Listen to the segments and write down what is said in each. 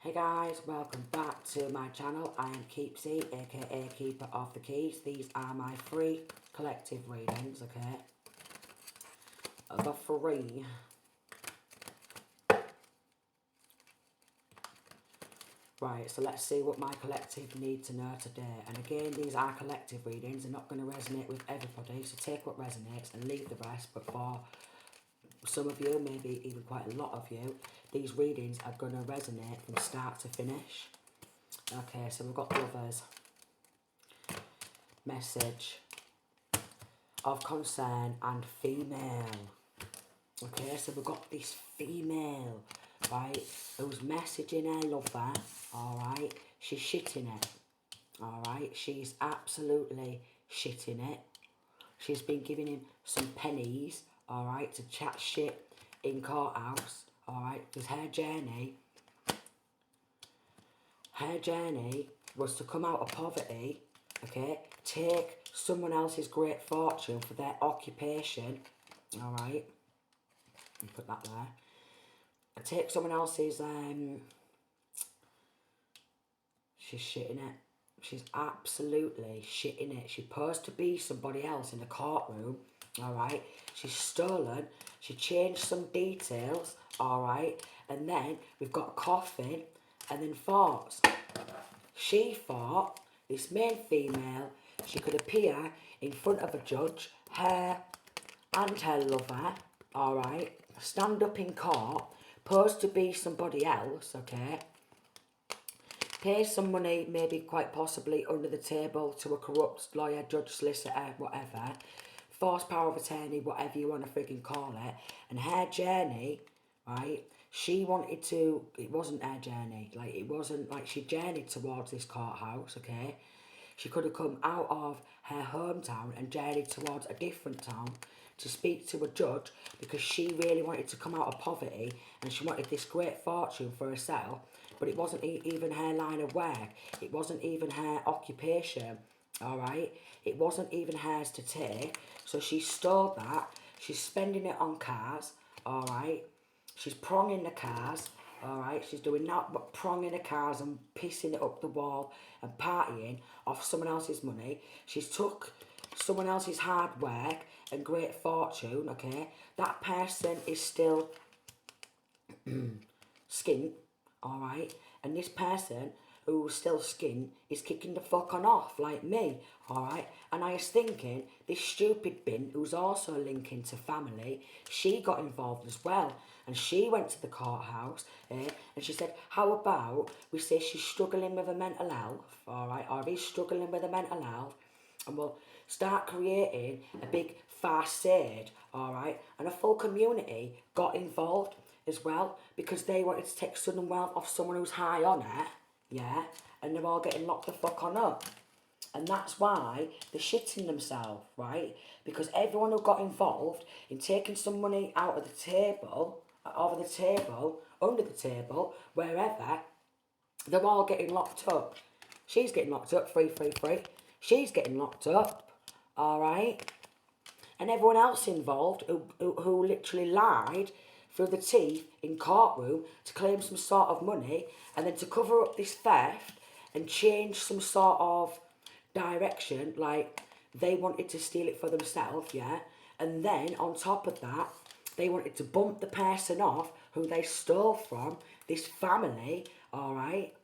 Hey guys, welcome back to my channel. I am Keepsy, aka Keeper of the Keys. These are my free collective readings, okay? The free. Right, so let's see what my collective need to know today. And again, these are collective readings. They're not going to resonate with everybody, so take what resonates and leave the rest. But for some of you, maybe even quite a lot of you, these readings are going to resonate from start to finish. Okay, so we've got lovers. Message of concern and female. Okay, so we've got this female, right, who's messaging her lover, alright, she's shitting it, alright, she's absolutely shitting it. She's been giving him some pennies, alright, to chat shit in courthouse, alright, because her journey was to come out of poverty, okay, take someone else's great fortune for their occupation, alright, and put that there, and take someone else's, she's shitting it. She's absolutely shitting it. She posed to be somebody else in the courtroom, alright? She's stolen, she changed some details, alright? And then we've got a coffin, and then thoughts. She thought, this main female, she could appear in front of a judge, her and her lover, alright? Stand up in court, pose to be somebody else, okay? Pay some money, maybe quite possibly under the table, to a corrupt lawyer, judge, solicitor, whatever. Force power of attorney, whatever you want to frigging call it. And her journey, right, she wanted to, it wasn't her journey. Like, it wasn't, like, she journeyed towards this courthouse, okay? She could have come out of her hometown and journeyed towards a different town to speak to a judge because she really wanted to come out of poverty and she wanted this great fortune for herself. But it wasn't even her line of work. It wasn't even her occupation, alright? It wasn't even hers to take. So she stole that. She's spending it on cars, alright? She's pronging the cars, alright? She's doing that but pronging the cars and pissing it up the wall and partying off someone else's money. She's took someone else's hard work and great fortune, okay? That person is still skint. Alright, and this person who's still skint is kicking the fuck on off like me, alright? And I was thinking, this stupid bin who's also linking to family, she got involved as well. And she went to the courthouse, and she said, how about we say she's struggling with her mental health, alright, or he's struggling with her mental health, and we'll start creating a big facade, alright? And a full community got involved as well, because they wanted to take sudden wealth off someone who's high on it, yeah, and they're all getting locked the fuck on up. And that's why they're shitting themselves, right? Because everyone who got involved in taking some money out of the table, over the table, under the table, wherever, they're all getting locked up. She's getting locked up, free. She's getting locked up, alright? And everyone else involved who literally lied through the teeth in courtroom to claim some sort of money and then to cover up this theft and change some sort of direction, like they wanted to steal it for themselves, yeah? And then on top of that, they wanted to bump the person off who they stole from, this family, alright?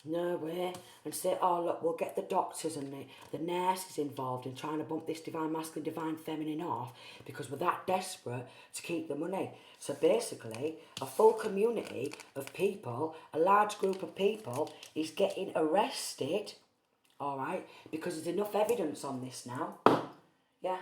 No way. And say, oh look, we'll get the doctors and the nurses involved in trying to bump this divine masculine, divine feminine off because we're that desperate to keep the money. So basically, a full community of people, a large group of people is getting arrested, alright, because there's enough evidence on this now. Yeah,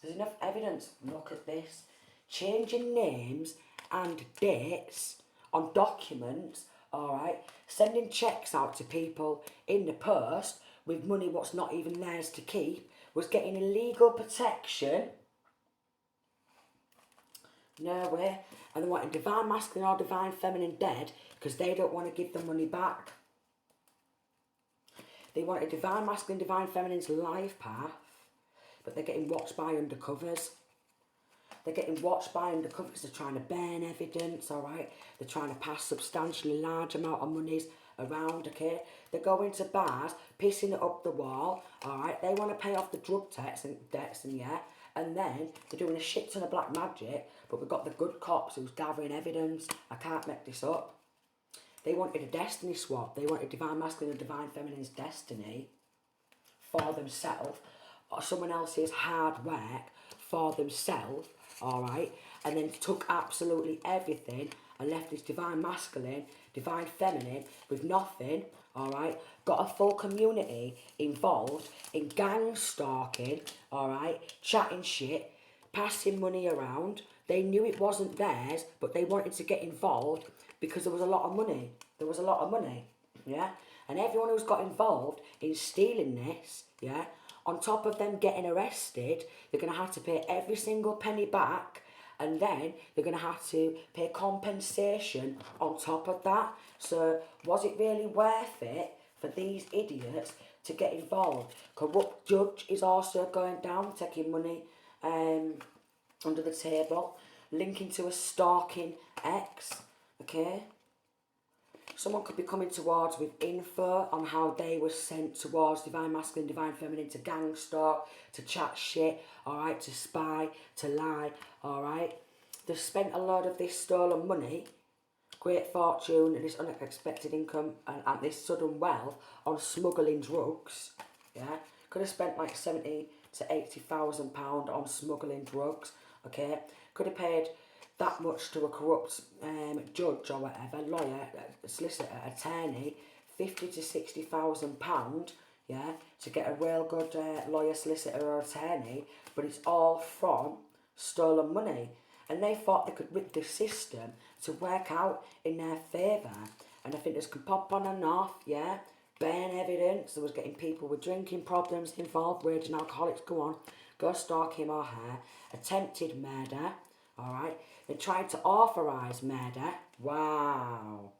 there's enough evidence. Look at this. Changing names and dates on documents, alright, sending checks out to people in the post with money what's not even theirs to keep, was getting illegal protection. No way. And they wanting divine masculine or divine feminine dead because they don't want to give the money back. They wanted divine masculine, divine feminine's life path, but they're getting watched by undercovers. They're getting watched by undercovers. They're trying to burn evidence, all right? They're trying to pass substantially large amount of monies around, okay? They're going to bars, pissing it up the wall, all right? They want to pay off the drug debts and yeah, and then they're doing a shit ton of black magic, but we've got the good cops who's gathering evidence. I can't make this up. They wanted a destiny swap. They wanted divine masculine and divine feminine's destiny for themselves, or someone else's hard work for themselves, all right, and then took absolutely everything and left this divine masculine, divine feminine with nothing, all right, got a full community involved in gang stalking, all right, chatting shit, passing money around. They knew it wasn't theirs, but they wanted to get involved because there was a lot of money. There was a lot of money, yeah? And everyone who's got involved in stealing this, yeah, on top of them getting arrested, they're going to have to pay every single penny back, and then they're going to have to pay compensation on top of that. So was it really worth it for these idiots to get involved? Corrupt judge is also going down, taking money under the table, linking to a stalking ex, okay? Someone could be coming towards with info on how they were sent towards divine masculine, divine feminine, to gang stalk, to chat shit, alright, to spy, to lie, alright. They've spent a lot of this stolen money, great fortune and this unexpected income and this sudden wealth on smuggling drugs, yeah. Could have spent like 70 to £80,000 on smuggling drugs, okay. Could have paid that much to a corrupt judge or whatever, lawyer, solicitor, attorney, 50 to £60,000, yeah, to get a real good lawyer, solicitor or attorney, but it's all from stolen money. And they thought they could rig the system to work out in their favour. And I think this could pop on and off, yeah, burn evidence. There was getting people with drinking problems involved, raging alcoholics, go on, go stalk him or her, attempted murder, alright. They tried to authorise murder. Wow.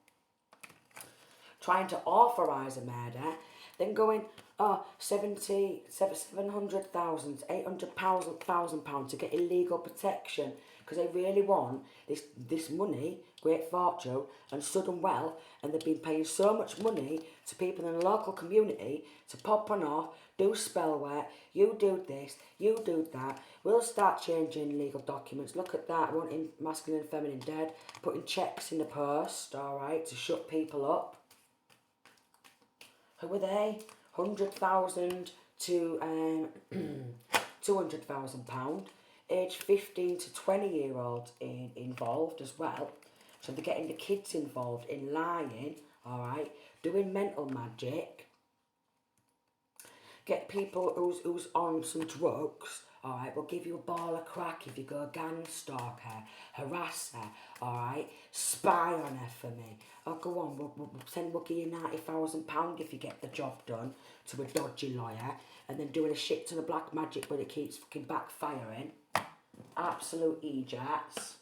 Trying to authorise a murder. Then going, oh, 700,000, £800,000 to get illegal protection. Because they really want this money, great fortune, and sudden wealth. And they've been paying so much money to people in the local community to pop on off, do spell work, you do this, you do that. We'll start changing legal documents. Look at that, wanting masculine and feminine dead, putting checks in the post, alright, to shut people up. Who are they? 100,000 to £200,000. Age 15 to 20-year-olds involved as well. So they're getting the kids involved in lying, alright, doing mental magic. Get people who's on some drugs, alright, we'll give you a ball of crack if you go gang stalk her, harass her, alright, spy on her for me. Oh, go on, we'll give you £90,000 if you get the job done to a dodgy lawyer, and then doing a shit ton of black magic but it keeps fucking backfiring. Absolute ejects.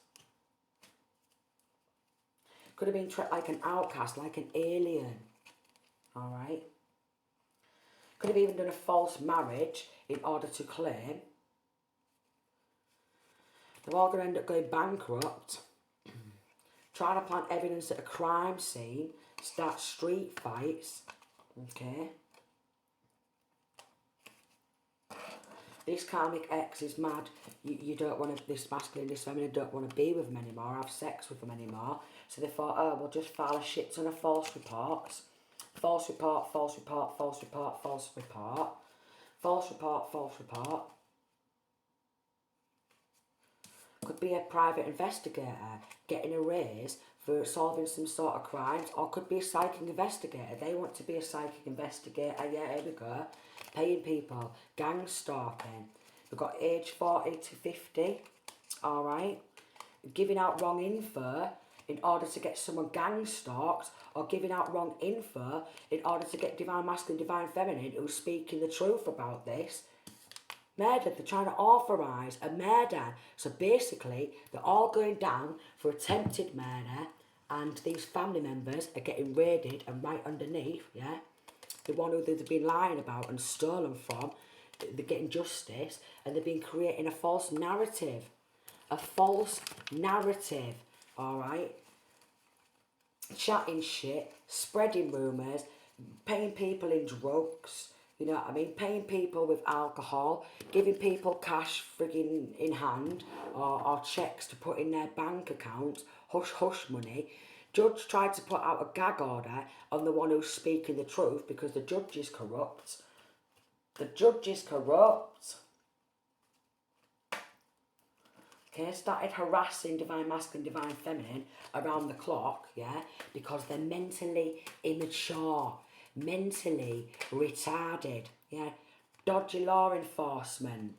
Could have been treated like an outcast, like an alien, alright. Could have even done a false marriage in order to claim. They're all going to end up going bankrupt. Trying to plant evidence at a crime scene. Start street fights. Okay. This karmic ex is mad. You don't want to, this masculine, this feminine don't want to be with them anymore, have sex with them anymore. So they thought, oh, we'll just file a shit ton of false reports. False report, false report, false report, false report. False report, false report. Could be a private investigator getting a raise for solving some sort of crimes, or could be a psychic investigator. They want to be a psychic investigator. Yeah, here we go. Paying people, gang stalking. We've got age 40 to 50, alright. Giving out wrong info in order to get someone gang stalked, or giving out wrong info in order to get divine masculine, divine feminine who's speaking the truth about this. Murder, they're trying to authorise a murder. So basically, they're all going down for attempted murder, and these family members are getting raided, and right underneath, yeah, the one who they've been lying about and stolen from, they're getting justice, and they've been creating a false narrative. a false narrative, alright? Chatting shit, spreading rumours, paying people in drugs, you know what I mean? Paying people with alcohol, giving people cash frigging in hand or checks to put in their bank accounts, hush hush money. Judge tried to put out a gag order on the one who's speaking the truth because the judge is corrupt. The judge is corrupt. Okay, started harassing Divine Masculine, Divine Feminine around the clock, yeah, because they're mentally immature, mentally retarded, yeah. Dodgy law enforcement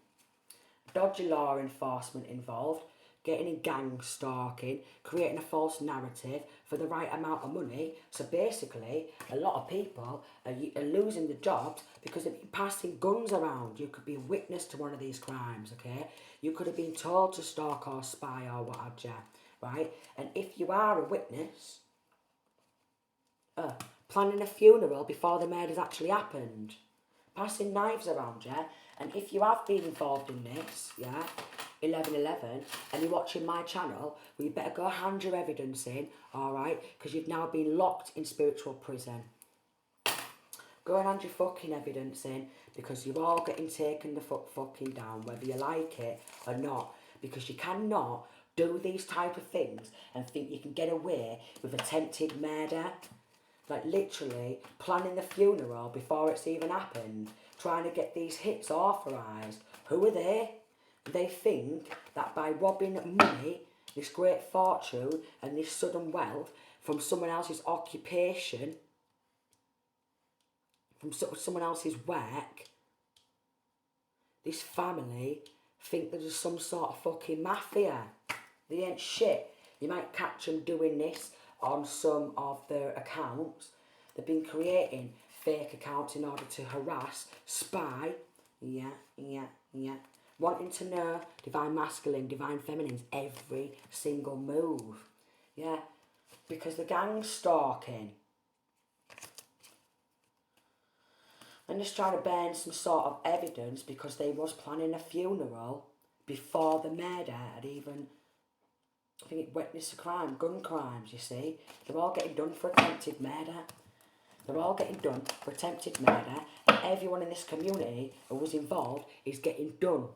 involved, getting in gang stalking, creating a false narrative for the right amount of money. So basically, a lot of people are losing their jobs because they've been passing guns around. You could be a witness to one of these crimes, okay? You could have been told to stalk or spy or what have you, right? And if you are a witness, planning a funeral before the murder's actually happened, passing knives around, yeah? And if you have been involved in this, yeah, 1111, and you're watching my channel, well, you better go hand your evidence in, alright? Because you've now been locked in spiritual prison. Go and hand your fucking evidence in, because you're all getting taken the fucking down, whether you like it or not. Because you cannot do these type of things and think you can get away with attempted murder. Like literally planning the funeral before it's even happened, trying to get these hits authorised. Who are they? They think that by robbing money, this great fortune and this sudden wealth from someone else's occupation, from someone else's work, this family think there's some sort of fucking mafia. They ain't shit. You might catch them doing this on some of their accounts. They've been creating fake accounts in order to harass, spy, wanting to know Divine Masculine, Divine Feminine's every single move, yeah, because the gang's stalking. And just trying to burn some sort of evidence because they was planning a funeral before the murder had even, I think it witnessed a crime, gun crimes, you see. They're all getting done for attempted murder. They're all getting done for attempted murder, and everyone in this community who was involved is getting done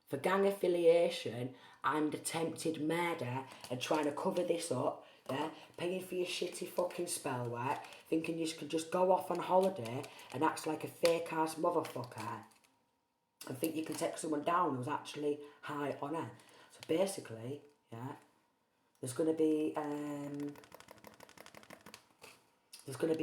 for gang affiliation and attempted murder and trying to cover this up, yeah, paying for your shitty fucking spell work, thinking you could just go off on holiday and act like a fake ass motherfucker and think you can take someone down who's actually high on her. So basically, yeah, there's going to be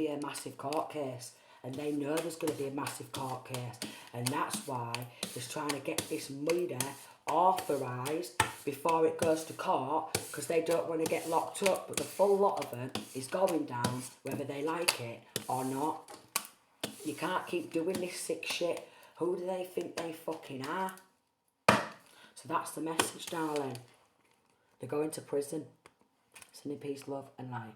a massive court case, and they know there's going to be a massive court case, and that's why they're trying to get this murder authorised before it goes to court, because they don't want to get locked up. But the full lot of them is going down whether they like it or not. You can't keep doing this sick shit. Who do they think they fucking are? So that's the message, darling. They're going to prison. Sending peace, love and light.